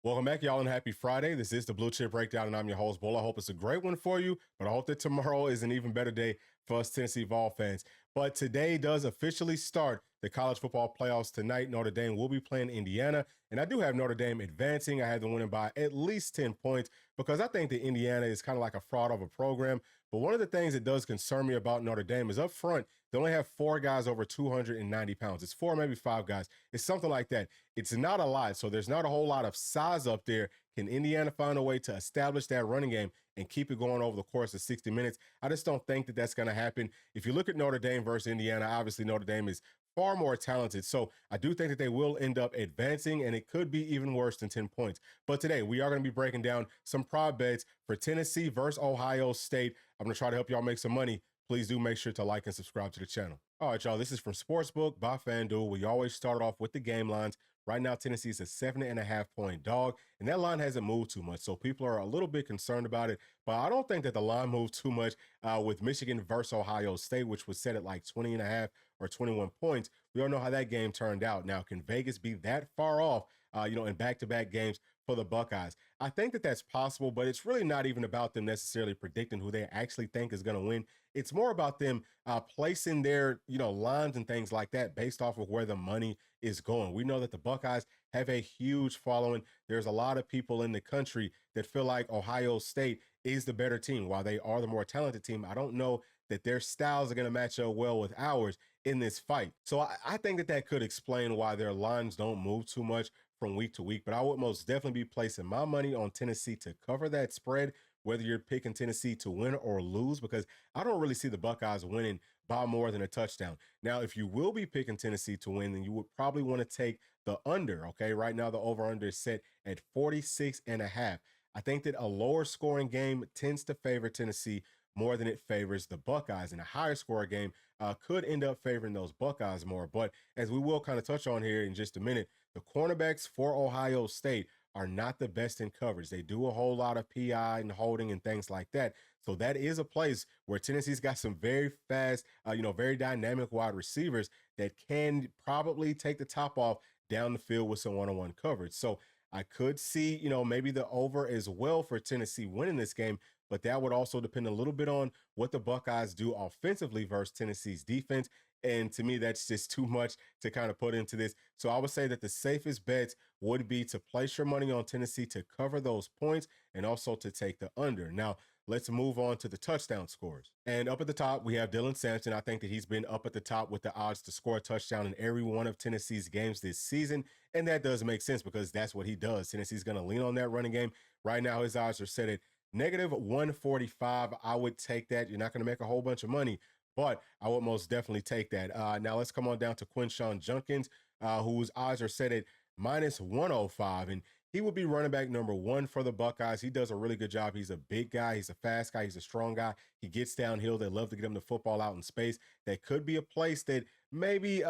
Welcome back, y'all, and happy Friday. This is the Bluechip Breakdown, and I'm your host, Bull. I hope it's a great one for you, but I hope that tomorrow is an even better day for us Tennessee Vol fans. But today does officially start the college football playoffs tonight. Notre Dame will be playing Indiana, and I do have Notre Dame advancing. I have them winning by at least 10 points because I think that Indiana is kind of like a fraud of a program. But one of the things that does concern me about Notre Dame is up front, they only have 4 guys over 290 pounds. It's 4, maybe 5 guys. It's something like that. It's not a lot, so there's not a whole lot of size up there. Can Indiana find a way to establish that running game and keep it going over the course of 60 minutes? I just don't think that that's going to happen. If you look at Notre Dame versus Indiana, obviously Notre Dame is far more talented. So I do think that they will end up advancing, and it could be even worse than 10 points. But today we are going to be breaking down some prop bets for Tennessee versus Ohio State. I'm going to try to help y'all make some money. Please do make sure to like and subscribe to the channel. All right, y'all, this is from Sportsbook by FanDuel. We always start off with the game lines. Right now, Tennessee is a 7.5-point dog, and that line hasn't moved too much, so people are a little bit concerned about it. But I don't think that the line moved too much with Michigan versus Ohio State, which was set at like 20.5 or 21 points. We all know how that game turned out. Now, can Vegas be that far off, in back-to-back games for the Buckeyes? I think that that's possible, but it's really not even about them necessarily predicting who they actually think is going to win. It's more about them placing their, lines and things like that based off of where the money is going. We know that the Buckeyes have a huge following. There's a lot of people in the country that feel like Ohio State is the better team. While they are the more talented team, I don't know that their styles are going to match up well with ours in this fight. So I think that that could explain why their lines don't move too much from week to week. But I would most definitely be placing my money on Tennessee to cover that spread, whether you're picking Tennessee to win or lose, because I don't really see the Buckeyes winning by more than a touchdown. Now, if you will be picking Tennessee to win, then you would probably want to take the under, okay? Right now, the over-under is set at 46.5. I think that a lower scoring game tends to favor Tennessee more than it favors the Buckeyes, and a higher score game could end up favoring those Buckeyes more. But as we will kind of touch on here in just a minute, the cornerbacks for Ohio State are not the best in coverage. They do a whole lot of PI and holding and things like that. So that is a place where Tennessee's got some very fast, very dynamic wide receivers that can probably take the top off down the field with some one-on-one coverage. So I could see, maybe the over as well for Tennessee winning this game, but that would also depend a little bit on what the Buckeyes do offensively versus Tennessee's defense. And to me, that's just too much to kind of put into this. So I would say that the safest bets would be to place your money on Tennessee to cover those points and also to take the under. Now, let's move on to the touchdown scores. And up at the top, we have Dylan Sampson. I think that he's been up at the top with the odds to score a touchdown in every one of Tennessee's games this season. And that does make sense because that's what he does. Tennessee's going to lean on that running game. Right now, his odds are set at -145. I would take that. You're not going to make a whole bunch of money, but I would most definitely take that. Now let's come on down to Quinshawn Junkins, whose odds are set at -105, and he will be running back number 1 for the Buckeyes. He does a really good job. He's a big guy. He's a fast guy. He's a strong guy. He gets downhill. They love to get him the football out in space. That could be a place that maybe,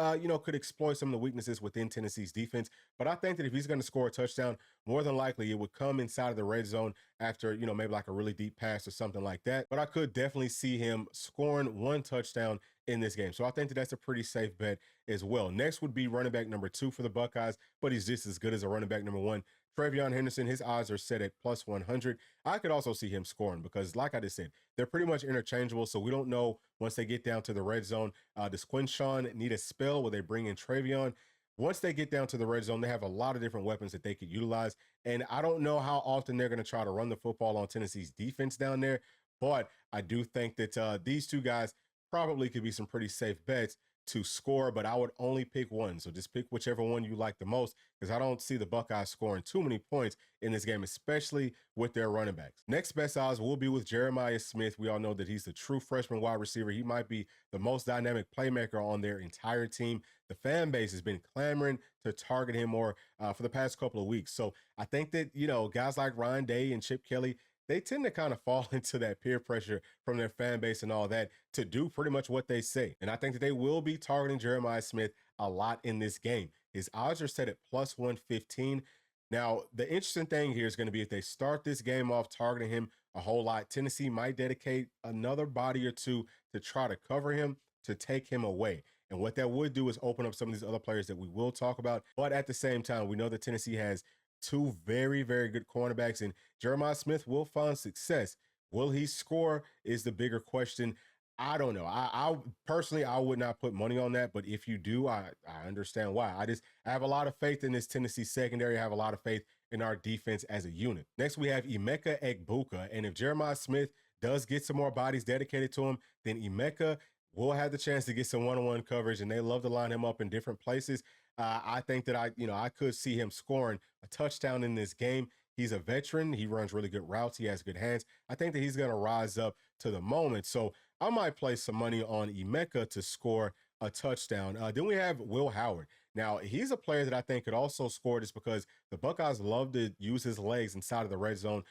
could exploit some of the weaknesses within Tennessee's defense. But I think that if he's going to score a touchdown, more than likely it would come inside of the red zone after, maybe like a really deep pass or something like that. But I could definitely see him scoring 1 touchdown in this game. So I think that that's a pretty safe bet as well. Next would be running back number 2 for the Buckeyes, but he's just as good as a running back number 1. Travion Henderson, his odds are set at +100. I could also see him scoring because, like I just said, they're pretty much interchangeable. So we don't know once they get down to the red zone, does Quinshawn need a spell? Will they bring in Travion? Once they get down to the red zone, they have a lot of different weapons that they could utilize. And I don't know how often they're going to try to run the football on Tennessee's defense down there. But I do think that these two guys probably could be some pretty safe bets to score, but I would only pick one. So just pick whichever one you like the most, because I don't see the Buckeyes scoring too many points in this game, especially with their running backs. Next best odds will be with Jeremiah Smith. We all know that he's the true freshman wide receiver. He might be the most dynamic playmaker on their entire team. The fan base has been clamoring to target him more for the past couple of weeks. So I think that, guys like Ryan Day and Chip Kelly, they tend to kind of fall into that peer pressure from their fan base and all that to do pretty much what they say. And I think that they will be targeting Jeremiah Smith a lot in this game. His odds are set at +115. Now, the interesting thing here is going to be if they start this game off targeting him a whole lot, Tennessee might dedicate another body or two to try to cover him, to take him away. And what that would do is open up some of these other players that we will talk about. But at the same time, we know that Tennessee has two very, very good cornerbacks, and Jeremiah Smith will find success. Will he score is the bigger question. I don't know. I personally, I would not put money on that, but if you do, I understand why. I have a lot of faith in this Tennessee secondary. I have a lot of faith in our defense as a unit. Next, we have Emeka Egbuka, and if Jeremiah Smith does get some more bodies dedicated to him, then Emeka will have the chance to get some one-on-one coverage, and they love to line him up in different places. I think that I could see him scoring a touchdown in this game. He's a veteran. He runs really good routes. He has good hands. I think that he's going to rise up to the moment. So I might place some money on Emeka to score a touchdown. Then we have Will Howard. Now, he's a player that I think could also score just because the Buckeyes love to use his legs inside of the red zone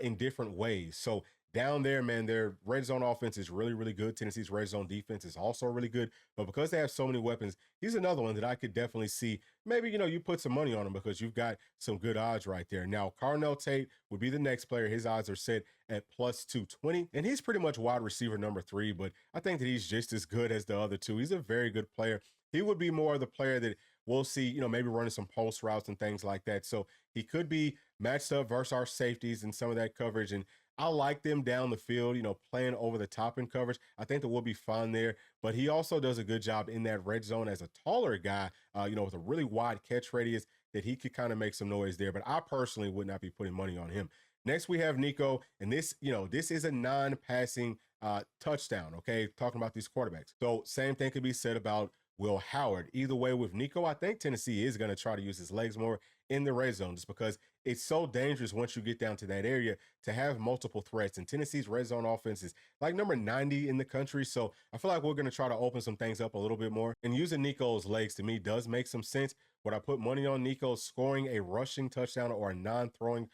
in different ways. So down there, man, their red zone offense is really, really good. Tennessee's red zone defense is also really good. But because they have so many weapons, he's another one that I could definitely see. Maybe, you put some money on him because you've got some good odds right there. Now, Carnell Tate would be the next player. His odds are set at plus 220. And he's pretty much wide receiver number 3, but I think that he's just as good as the other two. He's a very good player. He would be more of the player that we'll see, maybe running some post routes and things like that. So he could be matched up versus our safeties and some of that coverage. And I like them down the field, playing over the top in coverage. I think that we'll be fine there. But he also does a good job in that red zone as a taller guy, with a really wide catch radius that he could kind of make some noise there. But I personally would not be putting money on him. Next, we have Nico, and this is a non-passing touchdown, okay? Talking about these quarterbacks. So same thing could be said about Will Howard. Either way, with Nico, I think Tennessee is going to try to use his legs more in the red zone just because it's so dangerous once you get down to that area to have multiple threats. And Tennessee's red zone offense is like number 90 in the country. So I feel like we're going to try to open some things up a little bit more. And using Nico's legs to me does make some sense. Would I put money on Nico scoring a rushing touchdown or a non-throwing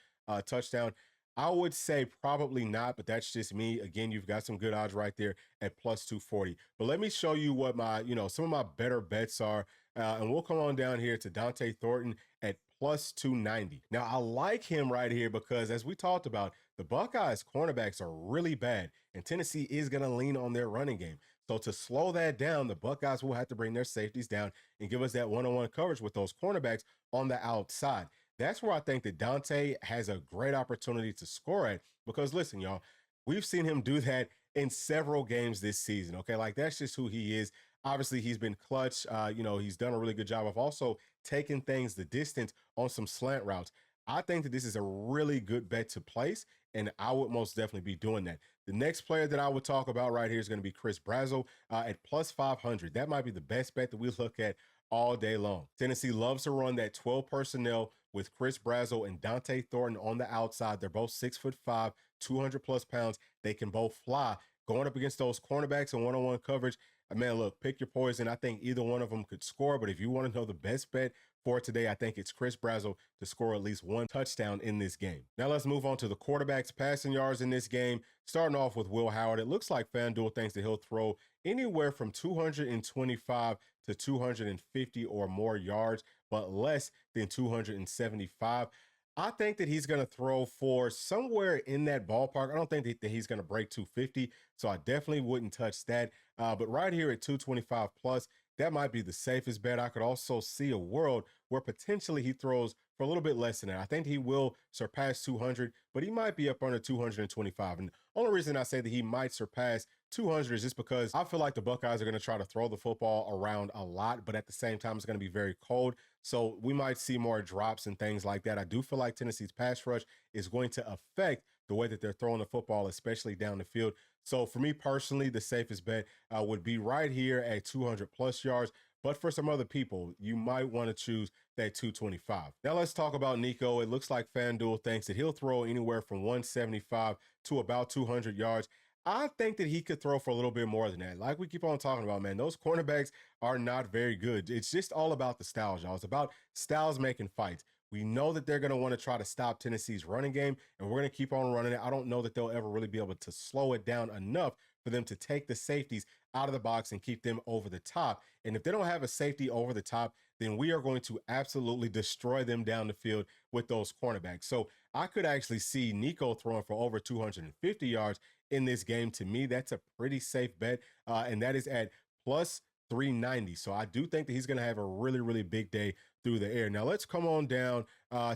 touchdown? I would say probably not, but that's just me. Again, you've got some good odds right there at plus 240. But let me show you what my, some of my better bets are. And we'll come on down here to Dante Thornton at plus 290. Now, I like him right here because as we talked about, the Buckeyes cornerbacks are really bad, and Tennessee is going to lean on their running game. So to slow that down, the Buckeyes will have to bring their safeties down and give us that one-on-one coverage with those cornerbacks on the outside. That's where I think that Dante has a great opportunity to score at because listen, y'all, we've seen him do that in several games this season. Okay. Like that's just who he is. Obviously he's been clutch. He's done a really good job of also taking things the distance on some slant routes. I think that this is a really good bet to place, and I would most definitely be doing that. The next player that I would talk about right here is going to be Chris Brazzell at plus 500. That might be the best bet that we look at all day long. Tennessee loves to run that 12 personnel with Chris Brazzell and Dante Thornton on the outside. They're both 6'5", 200 plus pounds. They can both fly. Going up against those cornerbacks and one-on-one coverage, man, look, pick your poison. I think either one of them could score, but if you want to know the best bet for today, I think it's Chris Brazzell to score at least one touchdown in this game. Now let's move on to the quarterbacks passing yards in this game. Starting off with Will Howard, it looks like FanDuel thinks that he'll throw anywhere from 225 to 250 or more yards, but less than 275. I think that he's going to throw for somewhere in that ballpark. I don't think that he's going to break 250, so I definitely wouldn't touch that. But right here at 225 plus, that might be the safest bet. I could also see a world where potentially he throws for a little bit less than that. I think he will surpass 200, but he might be up under 225. And the only reason I say that he might surpass 200 is just because I feel like the Buckeyes are going to try to throw the football around a lot, but at the same time, it's going to be very cold. So we might see more drops and things like that. I do feel like Tennessee's pass rush is going to affect the way that they're throwing the football, especially down the field. So for me personally, the safest bet would be right here at 200 plus yards. But for some other people, you might want to choose that 225. Now let's talk about Nico. It looks like FanDuel thinks that he'll throw anywhere from 175 to about 200 yards. I think that he could throw for a little bit more than that. Like we keep on talking about, man, those cornerbacks are not very good. It's just all about the styles, y'all. It's about styles making fights. We know that they're going to want to try to stop Tennessee's running game, and we're going to keep on running it. I don't know that they'll ever really be able to slow it down enough for them to take the safeties out of the box and keep them over the top. And if they don't have a safety over the top, then we are going to absolutely destroy them down the field with those cornerbacks. So I could actually see Nico throwing for over 250 yards in this game. To me, that's a pretty safe bet, and that is at plus 390. So I do think that he's going to have a really, really big day through the air. Now let's come on down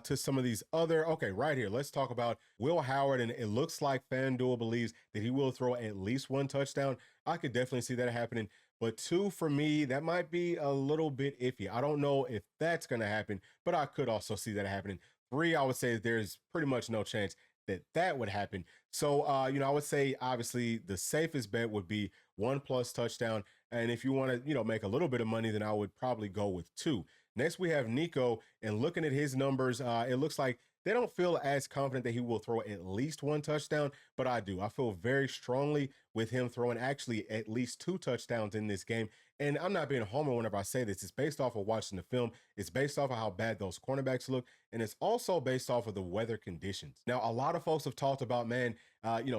to some of these other, okay, right here. Let's talk about Will Howard, and it looks like FanDuel believes that he will throw at least one touchdown. I could definitely see that happening. But two, for me, that might be a little bit iffy. I don't know if that's going to happen, but I could also see that happening. Three, I would say there's pretty much no chance that that would happen. So, I would say obviously the safest bet would be 1+ touchdown. And if you want to, make a little bit of money, then I would probably go with 2. Next, we have Nico, and looking at his numbers, it looks like they don't feel as confident that he will throw at least 1 touchdown, but I do. I feel very strongly with him throwing actually at least 2 touchdowns in this game. And I'm not being a homer whenever I say this. It's based off of watching the film. It's based off of how bad those cornerbacks look. And it's also based off of the weather conditions. Now, a lot of folks have talked about, man,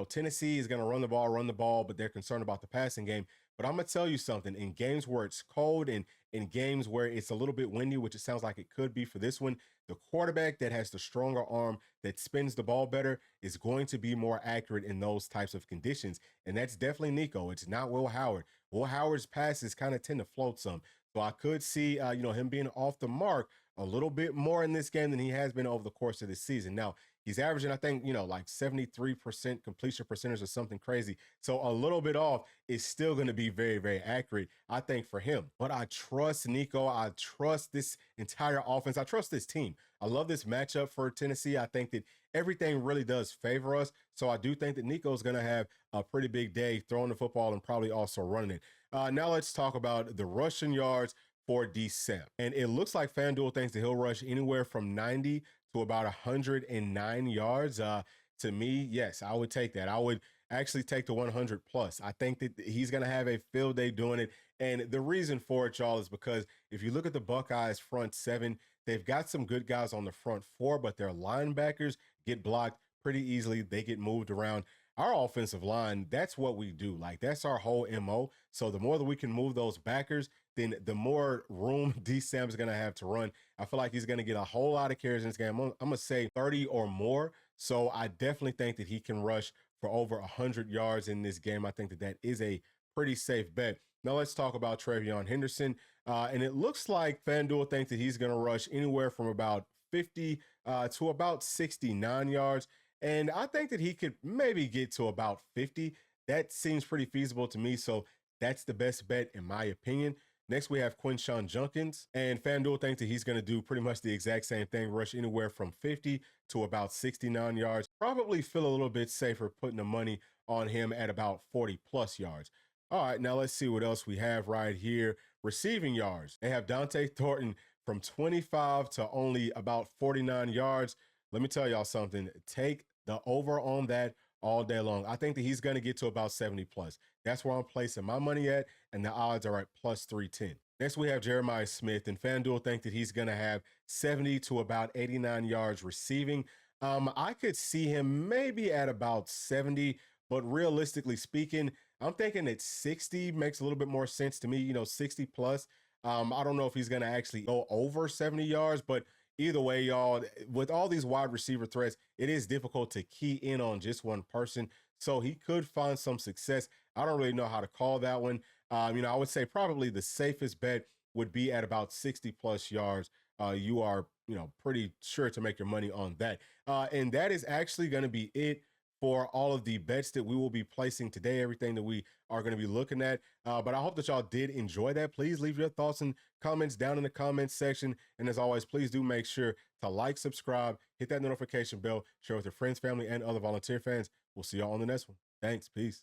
Tennessee is going to run the ball, but they're concerned about the passing game. But I'm going to tell you something. In games where it's cold and in games where it's a little bit windy, which it sounds like it could be for this one, the quarterback that has the stronger arm that spins the ball better is going to be more accurate in those types of conditions. And that's definitely Nico. It's not Will Howard. Will Howard's passes kind of tend to float some. So I could see, him being off the mark a little bit more in this game than he has been over the course of this season. Now, he's averaging, I think, like 73% completion percentage or something crazy. So a little bit off is still going to be very, very accurate, I think, for him. But I trust Nico. I trust this entire offense. I trust this team. I love this matchup for Tennessee. I think that everything really does favor us. So I do think that Nico's going to have a pretty big day throwing the football and probably also running it. Now let's talk about the rushing yards for DCEP. And it looks like FanDuel thinks that he'll rush anywhere from 90 to about 109 yards. To me, yes, I would take that. I would actually take the 100 plus. I think that he's going to have a field day doing it. And the reason for it, y'all, is because if you look at the Buckeyes front 7, they've got some good guys on the front 4, but their linebackers get blocked pretty easily. They get moved around. Our offensive line, that's what we do. Like, that's our whole MO. So the more that we can move those backers, then the more room D-Sam is going to have to run. I feel like he's going to get a whole lot of carries in this game. I'm going to say 30 or more. So I definitely think that he can rush for over 100 yards in this game. I think that that is a pretty safe bet. Now let's talk about Travion Henderson. And it looks like FanDuel thinks that he's going to rush anywhere from about 50 to about 69 yards. And I think that he could maybe get to about 50. That seems pretty feasible to me. So that's the best bet in my opinion. Next, we have Quinshawn Junkins, and FanDuel thinks that he's going to do pretty much the exact same thing, rush anywhere from 50 to about 69 yards. Probably feel a little bit safer putting the money on him at about 40 plus yards. All right, now let's see what else we have right here. Receiving yards. They have Dante Thornton from 25 to only about 49 yards. Let me tell y'all something. Take the over on that all day long. I think that he's going to get to about 70 plus. That's where I'm placing my money at, and the odds are at plus 310. Next, we have Jeremiah Smith, and FanDuel think that he's going to have 70 to about 89 yards receiving. I could see him maybe at about 70, but realistically speaking, I'm thinking that 60 makes a little bit more sense to me, 60 plus. I don't know if he's going to actually go over 70 yards, but either way, y'all, with all these wide receiver threats, it is difficult to key in on just one person. So he could find some success. I don't really know how to call that one. I would say probably the safest bet would be at about 60 plus yards. You are, pretty sure to make your money on that. And that is actually going to be it for all of the bets that we will be placing today, everything that we are going to be looking at. But I hope that y'all did enjoy that. Please leave your thoughts and comments down in the comments section. And as always, please do make sure to like, subscribe, hit that notification bell, share with your friends, family, and other volunteer fans. We'll see y'all on the next one. Thanks. Peace.